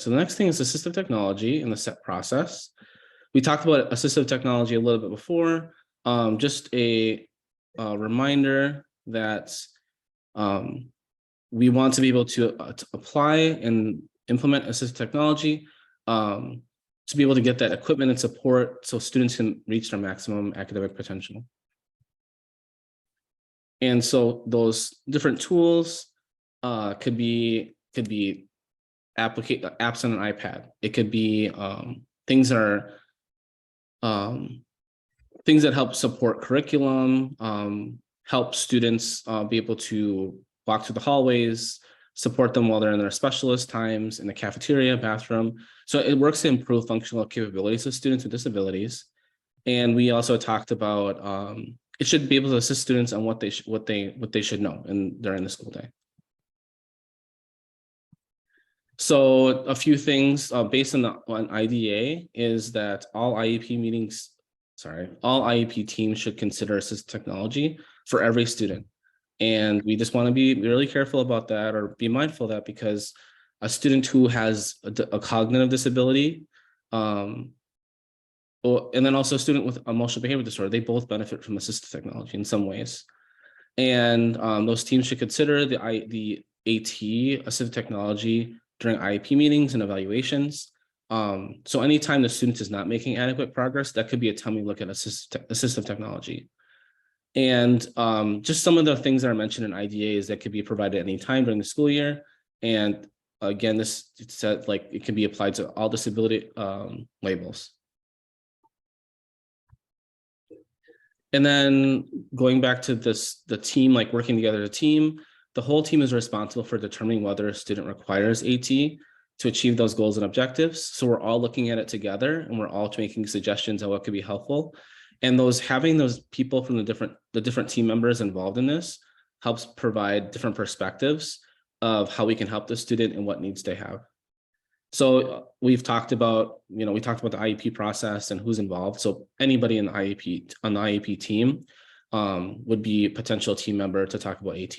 So the next thing is assistive technology in the SETT process. We talked about assistive technology a little bit before. Just a reminder that we want to be able to apply and implement assistive technology to be able to get that equipment and support so students can reach their maximum academic potential. And so those different tools could be apps on an iPad. It could be things that help support curriculum, help students be able to walk through the hallways, support them while they're in their specialist times in the cafeteria, bathroom. So it works to improve functional capabilities of students with disabilities. And we also talked about it should be able to assist students on what they should know during the school day. So a few things based on IDA is that all IEP teams should consider assistive technology for every student. And we just want to be really careful about that, or be mindful of that, because a student who has a cognitive disability, and then also a student with emotional behavior disorder, they both benefit from assistive technology in some ways. And those teams should consider the AT, assistive technology, during IEP meetings and evaluations. So anytime the student is not making adequate progress, that could be a time we look at assistive technology. And just some of the things that are mentioned in IDAs that could be provided at any time during the school year. And again, this said, like, it can be applied to all disability labels. And then going back to the team, like working together as a team, the whole team is responsible for determining whether a student requires AT to achieve those goals and objectives. So we're all looking at it together, and we're all making suggestions on what could be helpful. And having those people from the different team members involved in this helps provide different perspectives of how we can help the student and what needs they have. So we've talked about, we talked about the IEP process and who's involved. So anybody on the IEP team would be a potential team member to talk about AT.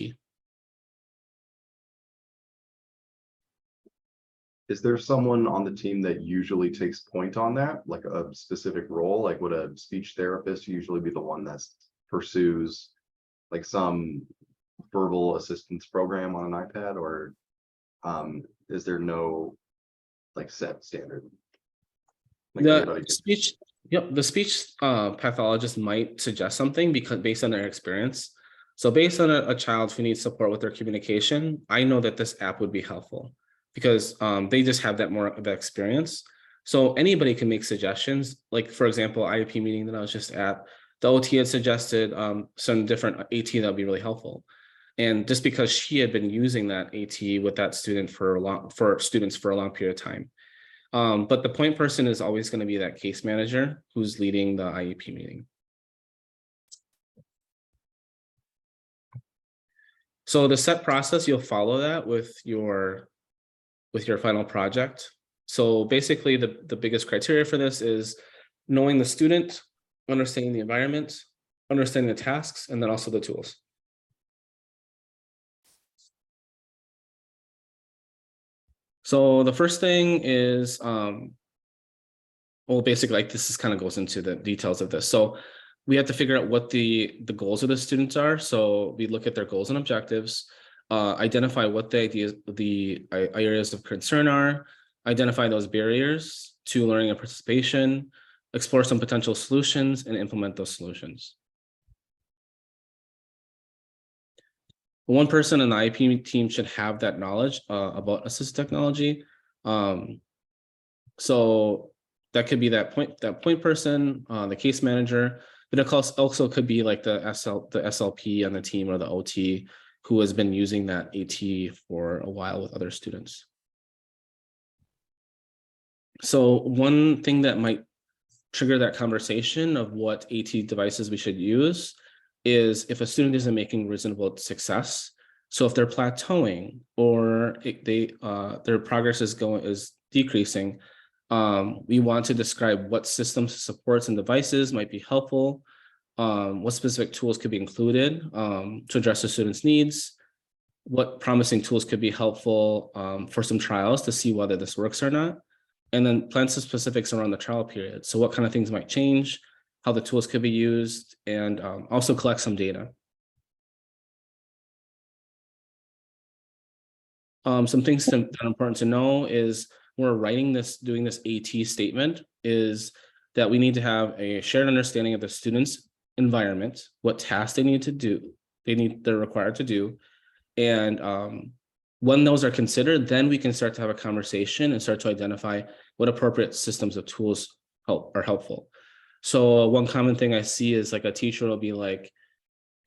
Is there someone on the team that usually takes point on that, like a specific role? Like, would a speech therapist usually be the one that pursues like some verbal assistance program on an iPad, or is there no like set standard? Like the speech pathologist might suggest something because based on their experience. So based on a child who needs support with their communication, I know that this app would be helpful, because they just have that more of that experience. So anybody can make suggestions. Like, for example, IEP meeting that I was just at, the OT had suggested some different AT that would be really helpful. And just because she had been using that AT with that student for students for a long period of time. But the point person is always going to be that case manager who's leading the IEP meeting. So the SETT process, you'll follow that with your final project. So basically the biggest criteria for this is knowing the student, understanding the environment, understanding the tasks, and then also the tools. So the first thing is, basically, like, this kind of goes into the details of this. So we have to figure out what the goals of the students are. So we look at their goals and objectives, identify what the areas of concern are, identify those barriers to learning and participation, explore some potential solutions, and implement those solutions. One person in the IEP team should have that knowledge about assistive technology. So that could be that point person, the case manager, but it also could be like the SLP on the team, or the OT who has been using that AT for a while with other students. So one thing that might trigger that conversation of what AT devices we should use is if a student isn't making reasonable success. So if they're plateauing, or their progress is decreasing, we want to describe what systems, supports, and devices might be helpful, what specific tools could be included to address the student's needs, what promising tools could be helpful for some trials to see whether this works or not. And then plan some specifics around the trial period. So what kind of things might change, how the tools could be used, and also collect some data. Some things that are important to know is when we're writing this, doing this AT statement, is that we need to have a shared understanding of the student's environment, what tasks they need to do, they're required to do. And when those are considered, then we can start to have a conversation and start to identify what appropriate systems of tools are helpful. So one common thing I see is like a teacher will be like,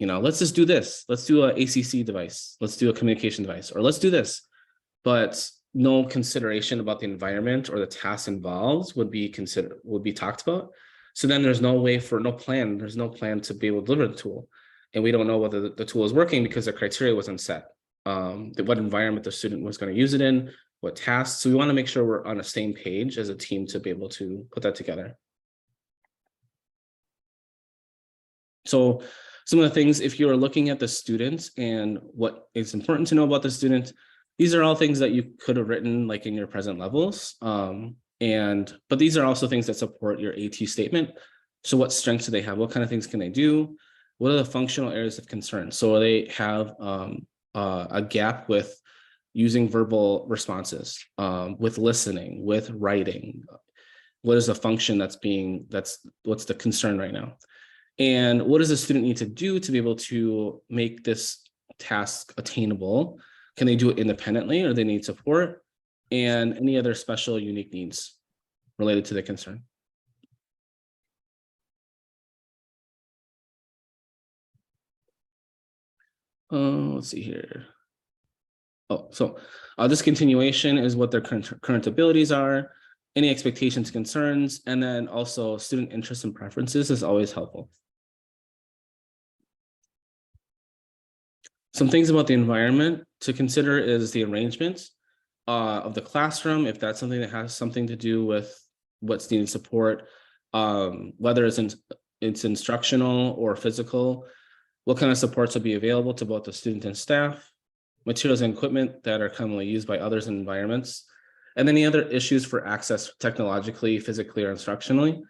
let's just do this. Let's do an ACC device. Let's do a communication device, or let's do this. But no consideration about the environment or the tasks involved would be talked about. So then there's no plan. There's no plan to be able to deliver the tool. And we don't know whether the tool is working because the criteria wasn't set. What environment the student was going to use it in, what tasks. So we want to make sure we're on the same page as a team to be able to put that together. So some of the things, if you're looking at the students and what is important to know about the student, these are all things that you could have written like in your present levels. But these are also things that support your AT statement. So what strengths do they have? What kind of things can they do? What are the functional areas of concern? So they have a gap with using verbal responses, with listening, with writing. What is the function what's the concern right now? And what does the student need to do to be able to make this task attainable? Can they do it independently, or they need support? And any other special unique needs related to the concern? Let's see here. Oh, so discontinuation is what their current abilities are, any expectations, concerns, and then also student interests and preferences is always helpful. Some things about the environment to consider is the arrangement of the classroom, if that's something that has something to do with what's needing support, whether it's instructional or physical, what kind of supports will be available to both the student and staff, materials and equipment that are commonly used by others in environments, and any other issues for access technologically, physically, or instructionally.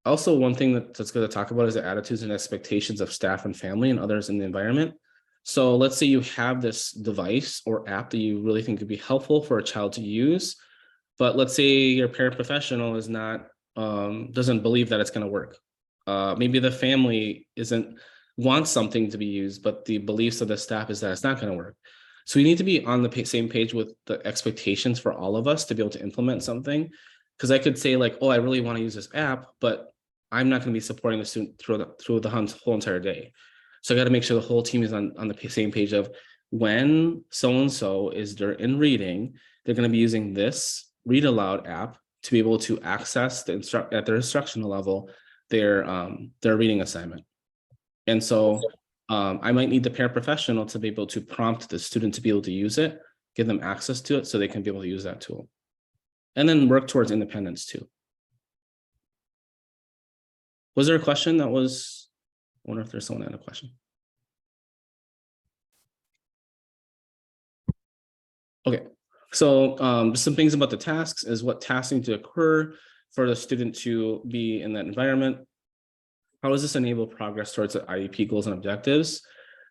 Also, one thing that's good to talk about is the attitudes and expectations of staff and family and others in the environment. So let's say you have this device or app that you really think could be helpful for a child to use, but let's say your paraprofessional is not, doesn't believe that it's going to work. Maybe the family wants something to be used, but the beliefs of the staff is that it's not going to work. So we need to be on the same page with the expectations for all of us to be able to implement something. Because I could say like, oh, I really want to use this app, but I'm not going to be supporting the student through the whole entire day. So I got to make sure the whole team is on the same page of when so-and-so is in reading, they're going to be using this read aloud app to be able to access at their instructional level, their reading assignment. And so I might need the paraprofessional to be able to prompt the student to be able to use it, give them access to it so they can be able to use that tool. And then work towards independence too. Was there a question I wonder if there's someone that had a question. Okay, so some things about the tasks is what tasks need to occur for the student to be in that environment. How does this enable progress towards the IEP goals and objectives?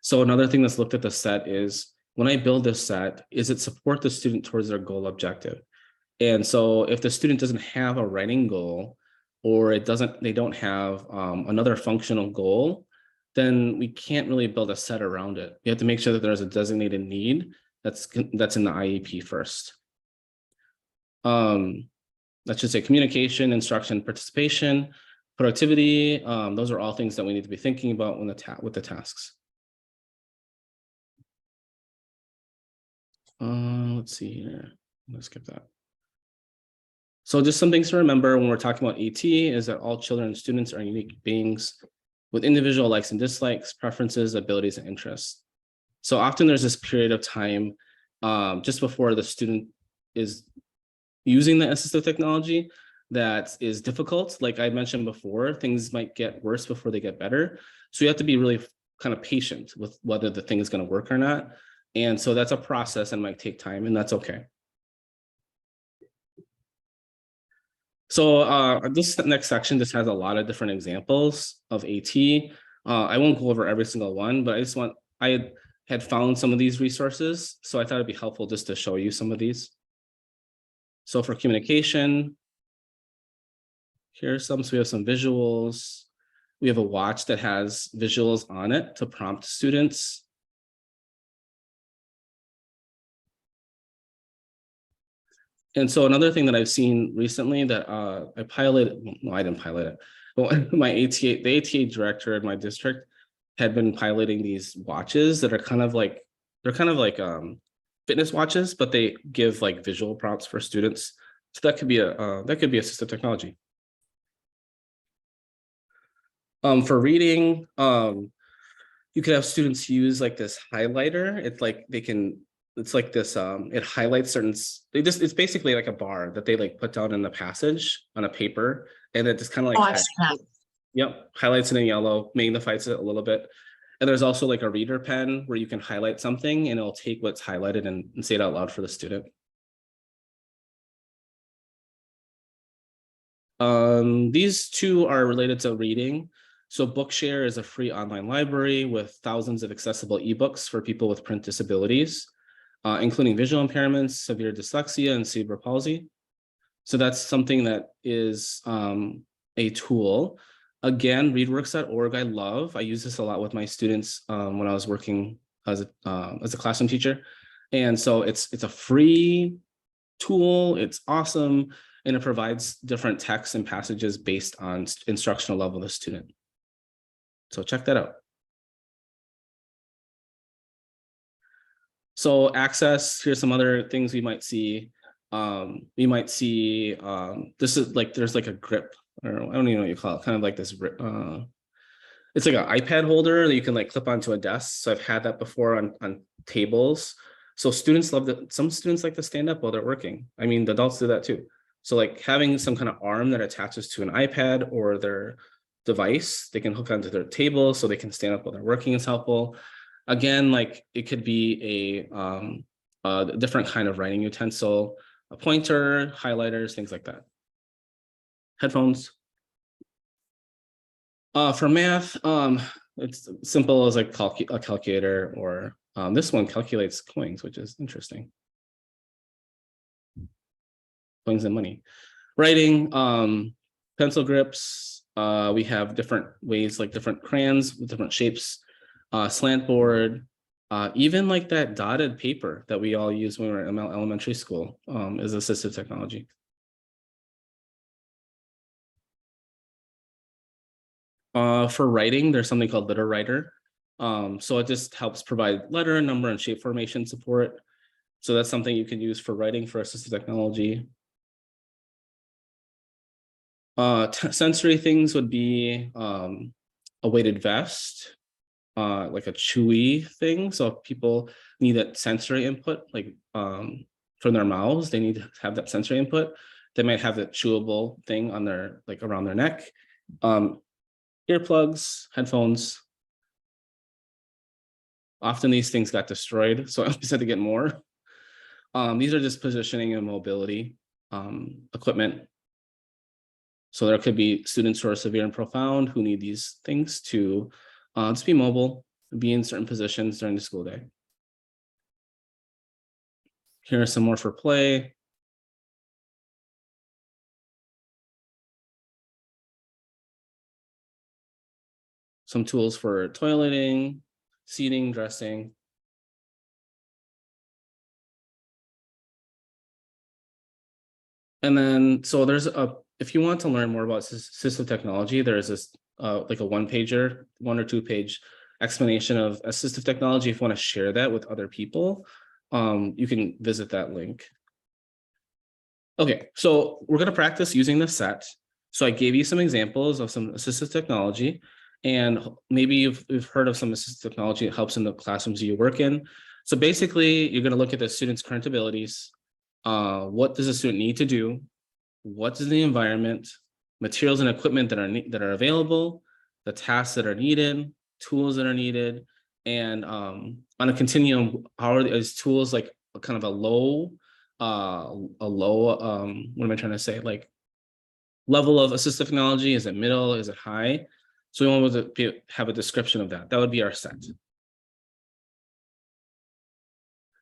So another thing that's looked at the SETT is when I build this SETT, is it support the student towards their goal objective? And so if the student doesn't have a writing goal, or they don't have another functional goal, then we can't really build a SETT around it. You have to make sure that there's a designated need that's in the IEP first. Let's just say communication, instruction, participation, productivity. Those are all things that we need to be thinking about with the tasks. Let's see here. Let's skip that. So just some things to remember when we're talking about AT is that all children and students are unique beings with individual likes and dislikes, preferences, abilities, and interests. So often there's this period of time just before the student is using the assistive technology that is difficult. Like I mentioned before, things might get worse before they get better. So you have to be really kind of patient with whether the thing is going to work or not. And so that's a process and might take time, and that's okay. So this next section just has a lot of different examples of AT. I won't go over every single one, but I had found some of these resources, so I thought it'd be helpful just to show you some of these. So for communication, here's some. So we have some visuals. We have a watch that has visuals on it to prompt students. And so another thing that I've seen recently that I piloted, no, I didn't pilot it. But my the ATA director in my district had been piloting these watches that are kind of like, they're kind of like fitness watches, but they give like visual prompts for students. So that could be assistive technology. For reading, you could have students use like this highlighter. It's like it's like this, it highlights certain, it's basically like a bar that they like put down in the passage on a paper, and it just kind of like, yep, highlights it in yellow, magnifies it a little bit. And there's also like a reader pen where you can highlight something and it'll take what's highlighted and say it out loud for the student. These two are related to reading. So Bookshare is a free online library with thousands of accessible ebooks for people with print disabilities, including visual impairments, severe dyslexia, and cerebral palsy. So that's something that is a tool. Again, readworks.org, I love. I use this a lot with my students when I was working as a classroom teacher. And so it's a free tool. It's awesome. And it provides different texts and passages based on instructional level of the student. So check that out. So access, here's some other things we might see. This is like, there's like a grip, or I don't even know what you call it, kind of like this, it's like an iPad holder that you can like clip onto a desk. So I've had that before on tables. So students love that. Some students like to stand up while they're working. I mean, the adults do that too. So like having some kind of arm that attaches to an iPad or their device, they can hook onto their table so they can stand up while they're working is helpful. Again, like it could be a different kind of writing utensil, a pointer, highlighters, things like that. Headphones. For math, it's simple as like a calculator, or this one calculates coins, which is interesting. Coins and money. Writing, pencil grips. We have different ways, like different crayons with different shapes, slant board, even like that dotted paper that we all use when we were in elementary school is assistive technology. For writing, there's something called Letter Writer. So it just helps provide letter, number, and shape formation support. So that's something you can use for writing for assistive technology. Sensory things would be a weighted vest, like a chewy thing. So if people need that sensory input, like from their mouths, they need to have that sensory input. They might have that chewable thing on their, like around their neck. Earplugs, headphones. Often these things got destroyed, so I always had to get more. These are just positioning and mobility equipment. So there could be students who are severe and profound who need these things to just be mobile, be in certain positions during the school day. Here are some more for play. Some tools for toileting, seating, dressing. And then, so if you want to learn more about assistive technology, there is this like a one or two page explanation of assistive technology. If you want to share that with other people, you can visit that link. Okay, so we're going to practice using the SETT. So I gave you some examples of some assistive technology, and maybe you've heard of some assistive technology that helps in the classrooms you work in. So basically, you're going to look at the student's current abilities. What does the student need to do? What is the environment, materials and equipment that are available, the tasks that are needed, tools that are needed, and on a continuum, how are these tools like kind of a low, what am I trying to say? Like level of assistive technology? Is it middle? Is it high? So we want to have a description of that. That would be our set.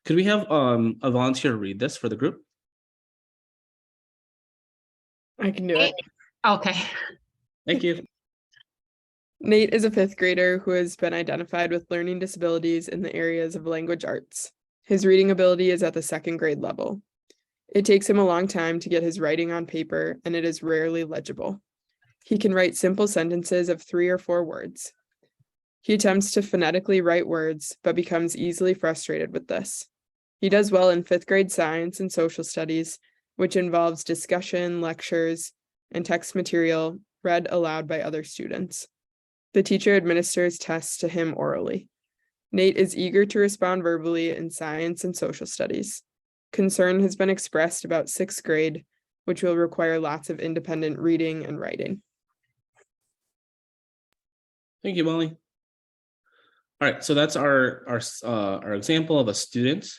Could we have a volunteer read this for the group? I can do it. Okay. Thank you. Nate is a fifth grader who has been identified with learning disabilities in the areas of language arts. His reading ability is at the second grade level. It takes him a long time to get his writing on paper, and it is rarely legible. He can write simple sentences of 3 or 4 words. He attempts to phonetically write words, but becomes easily frustrated with this. He does well in fifth grade science and social studies, which involves discussion, lectures, and text material read aloud by other students. The teacher administers tests to him orally. Nate is eager to respond verbally in science and social studies. Concern has been expressed about sixth grade, which will require lots of independent reading and writing. Thank you, Molly. All right, so that's our example of a student.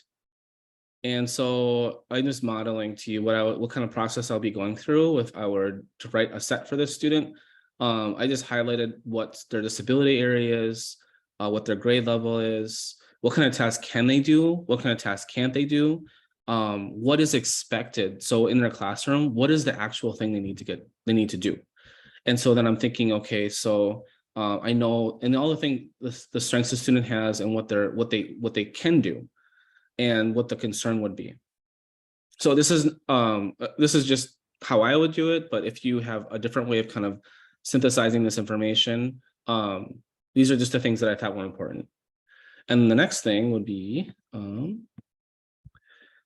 And so I'm just modeling to you what kind of process I'll be going through if I were to write a set for this student. I just highlighted what their disability area is, what their grade level is, what kind of tasks can they do, what kind of tasks can't they do, what is expected. So in their classroom, what is the actual thing they need to do. And so then I'm thinking, okay, so I know, and all the strengths the student has and what they can do and what the concern would be. So this is just how I would do it, but if you have a different way of kind of synthesizing this information, these are just the things that I thought were important. And the next thing would be,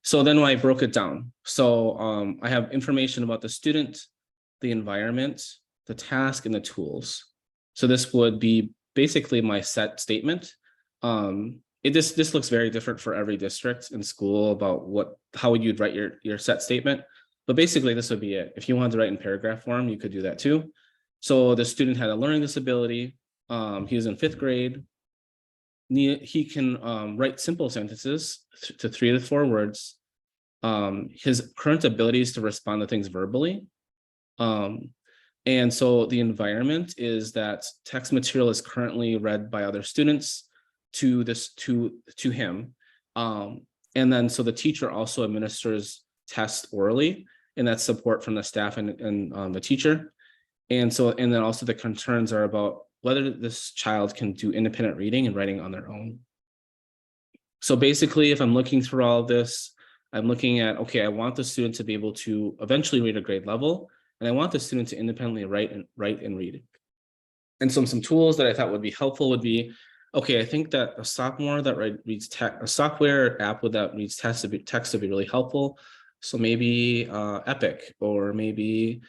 so then when I broke it down, so I have information about the student, the environment, the task, and the tools. So this would be basically my set statement. This looks very different for every district in school about how you'd write your set statement. But basically this would be it. If you wanted to write in paragraph form, you could do that too. So the student had a learning disability. He was in fifth grade. He can write simple sentences to 3 to 4 words. His current abilities to respond to things verbally. And so the environment is that text material is currently read by other students to him. And then so the teacher also administers tests orally, and that's support from the staff and the teacher. And then also the concerns are about whether this child can do independent reading and writing on their own. So basically, if I'm looking through all of this, I'm looking at, okay, I want the student to be able to eventually read a grade level, and I want the student to independently write and read. And some tools that I thought would be helpful would be, okay, I think that a sophomore that reads text, a software app that reads text would be really helpful. So maybe Epic, or maybe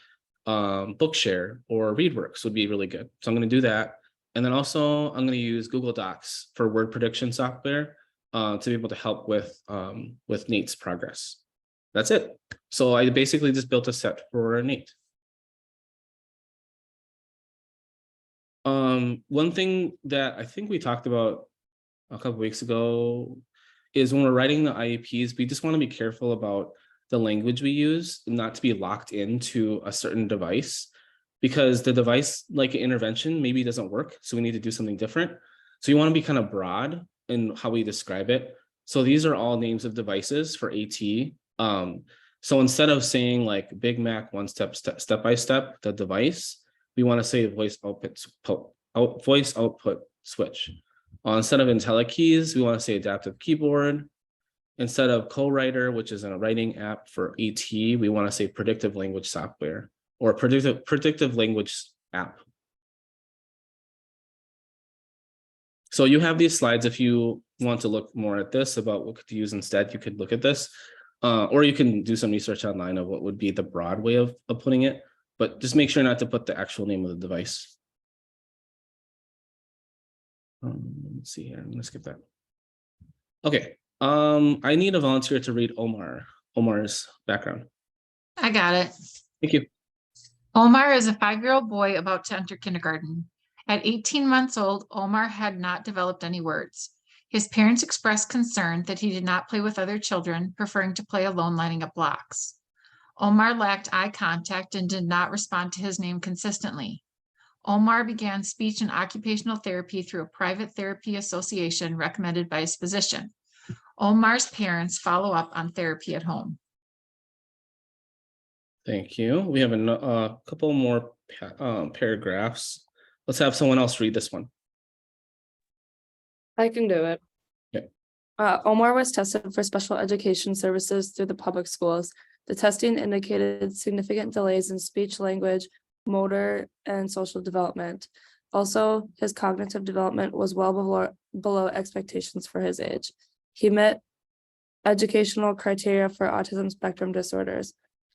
Bookshare or ReadWorks would be really good. So I'm going to do that. And then also I'm going to use Google Docs for word prediction software to be able to help with Nate's progress. That's it. So I basically just built a set for Nate. One thing that I think we talked about a couple weeks ago is when we're writing the IEPs, we just want to be careful about the language we use, not to be locked into a certain device, because the device, like an intervention, maybe doesn't work. So we need to do something different. So you want to be kind of broad in how we describe it. So these are all names of devices for AT. So instead of saying like Big Mac one step by step, the device, we want to say voice output switch. Instead of IntelliKeys, we want to say adaptive keyboard. Instead of co-writer, which is a writing app for AT, we want to say predictive language software or predictive language app. So you have these slides. If you want to look more at this about what to use instead, you could look at this, or you can do some research online of what would be the broad way of putting it, but just make sure not to put the actual name of the device. Let's see here, I'm gonna skip that. Okay, I need a volunteer to read Omar's background. I got it. Thank you. Omar is a 5-year-old boy about to enter kindergarten. At 18 months old, Omar had not developed any words. His parents expressed concern that he did not play with other children, preferring to play alone lining up blocks. Omar lacked eye contact and did not respond to his name consistently. Omar began speech and occupational therapy through a private therapy association recommended by his physician. Omar's parents follow up on therapy at home. Thank you. We have a couple more paragraphs. Let's have someone else read this one. I can do it. Okay. Omar was tested for special education services through the public schools. The testing indicated significant delays in speech, language, motor, and social development. Also, his cognitive development was well below expectations for his age. He met educational criteria for autism spectrum disorders.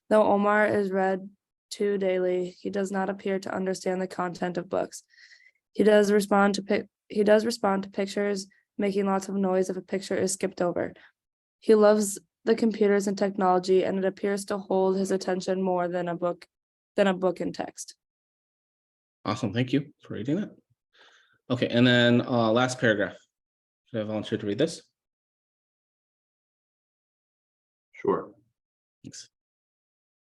Though Omar is read to daily, he does not appear to understand the content of books. He does respond to pictures, making lots of noise if a picture is skipped over. He loves the computers and technology, and it appears to hold his attention more than a book in text. Awesome. Thank you for reading that. Okay. And then last paragraph. Should I volunteer to read this? Sure. Thanks.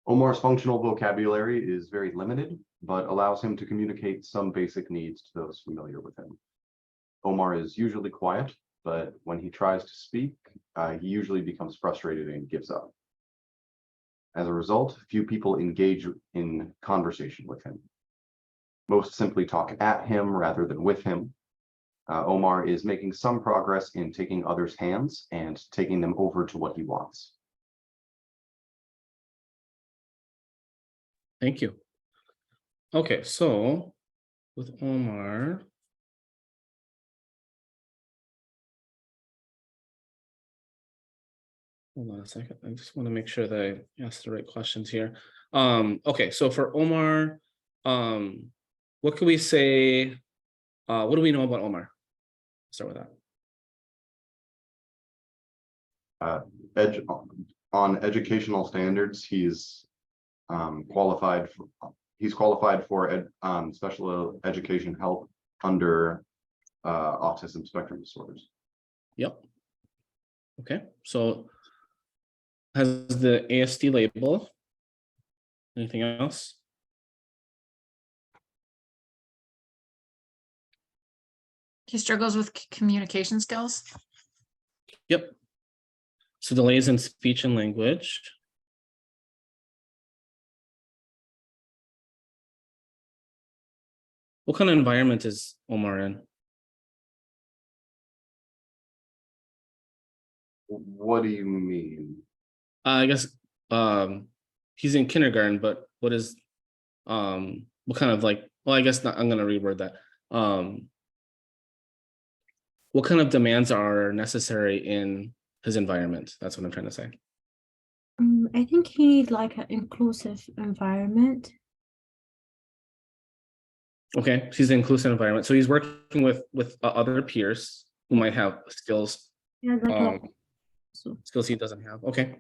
Omar's functional vocabulary is very limited, but allows him to communicate some basic needs to those familiar with him. Omar is usually quiet, but when he tries to speak, he usually becomes frustrated and gives up. As a result, few people engage in conversation with him. Most simply talk at him rather than with him. Omar is making some progress in taking others' hands and taking them over to what he wants. Thank you. Okay, so with Omar, hold on a second. I just want to make sure that I ask the right questions here. Okay, so for Omar, what can we say? What do we know about Omar? Start with that. On educational standards, he's qualified for special education help under autism spectrum disorders. Yep. Okay, so has the ASD label. Anything else? He struggles with communication skills. Yep. So delays in speech and language. What kind of environment is Omar in? What do you mean? I guess he's in kindergarten, but what kind of like, well, I guess not, I'm gonna reword that. What kind of demands are necessary in his environment? That's what I'm trying to say. I think he needs like an inclusive environment. Okay, so he's an inclusive environment. So he's working with other peers who might have skills, Yeah, like skills he doesn't have. Okay.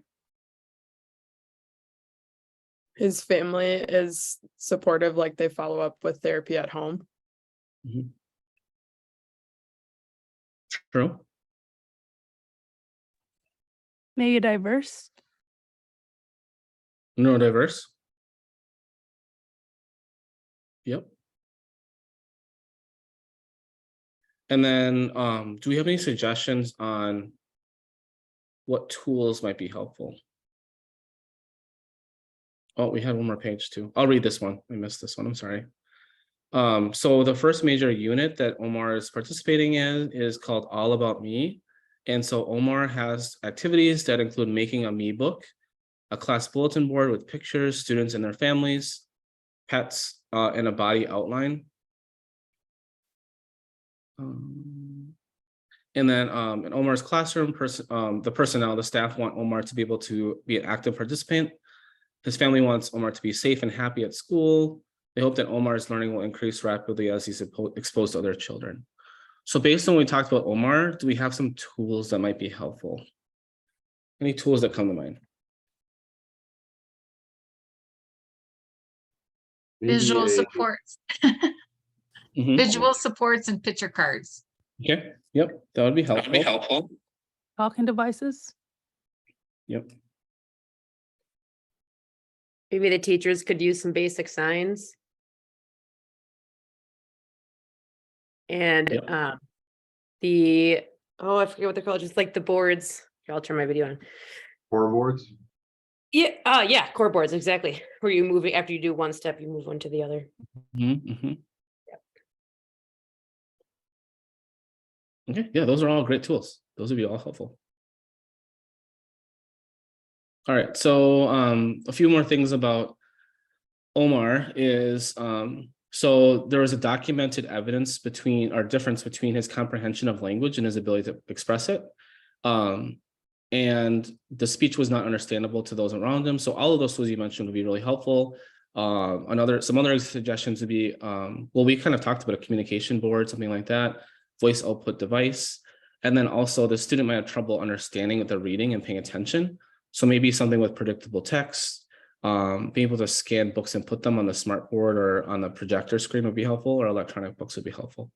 His family is supportive, like they follow up with therapy at home. Mm-hmm. True. Maybe diverse. Neurodiverse. Yep. And then do we have any suggestions on what tools might be helpful? Oh, we had one more page too. I'll read this one. I missed this one. I'm sorry. So the first major unit that Omar is participating in is called All About Me. And so Omar has activities that include making a me book, a class bulletin board with pictures, students and their families, pets, and a body outline. And then in Omar's classroom, the staff want Omar to be able to be an active participant. His family wants Omar to be safe and happy at school. They hope that Omar's learning will increase rapidly as he's exposed to other children. So based on what we talked about Omar, do we have some tools that might be helpful? Any tools that come to mind? Visual Maybe supports. Mhm. visual supports, and picture cards. Okay, yep, that would be helpful. Talking devices? Yep, Maybe the teachers could use some basic signs. And Yep. I forget what they're called, just like the boards. Here, I'll turn my video on. Core boards. Yeah, core boards, exactly. Where you move after you do one step, you move one to the other. Mhm, mhm. Okay, yeah, those are all great tools. Those would be all helpful. All right, so a few more things about Omar is so there was a documented evidence difference between his comprehension of language and his ability to express it. And the speech was not understandable to those around him. So all of those tools you mentioned would be really helpful. Some other suggestions would be, well, we kind of talked about a communication board, something like that, voice output device. And then also the student might have trouble understanding what they're reading and paying attention. So maybe something with predictable text, being able to scan books and put them on the smart board or on the projector screen would be helpful, or electronic books would be helpful.